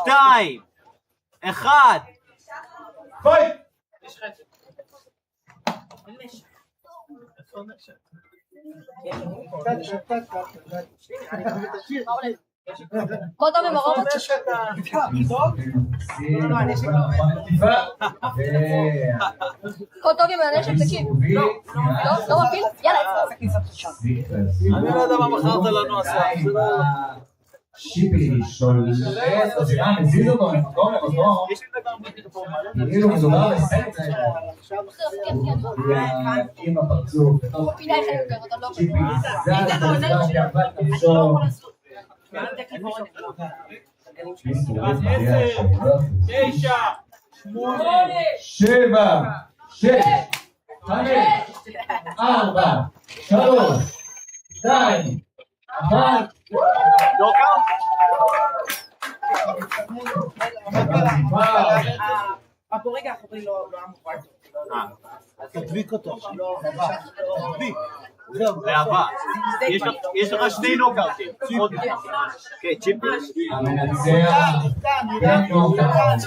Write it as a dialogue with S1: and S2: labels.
S1: 2, 1.
S2: פייט!
S3: כל טוב עם הרובוט? כל טוב עם הנשק, תקשיב. לא מפיל? יאללה.
S1: אני לא יודע מה מכרת לנו עשה.
S2: שיפי שולט בזירה, מזיז אותו ממקום למקום. כאילו מדובר בסרט עם הפרצוף שיפי זז בזמן שעבד תמשור
S1: 9, 8,
S2: 7, 6, 5, 4, 3, 2, 1.
S4: הפורגע האחורי לא היה מוכן.
S1: תדביק אותו. להבה. יש לך 2 נוקאוטים. כן, צ'יפי.
S2: המנצח, נוקאוט.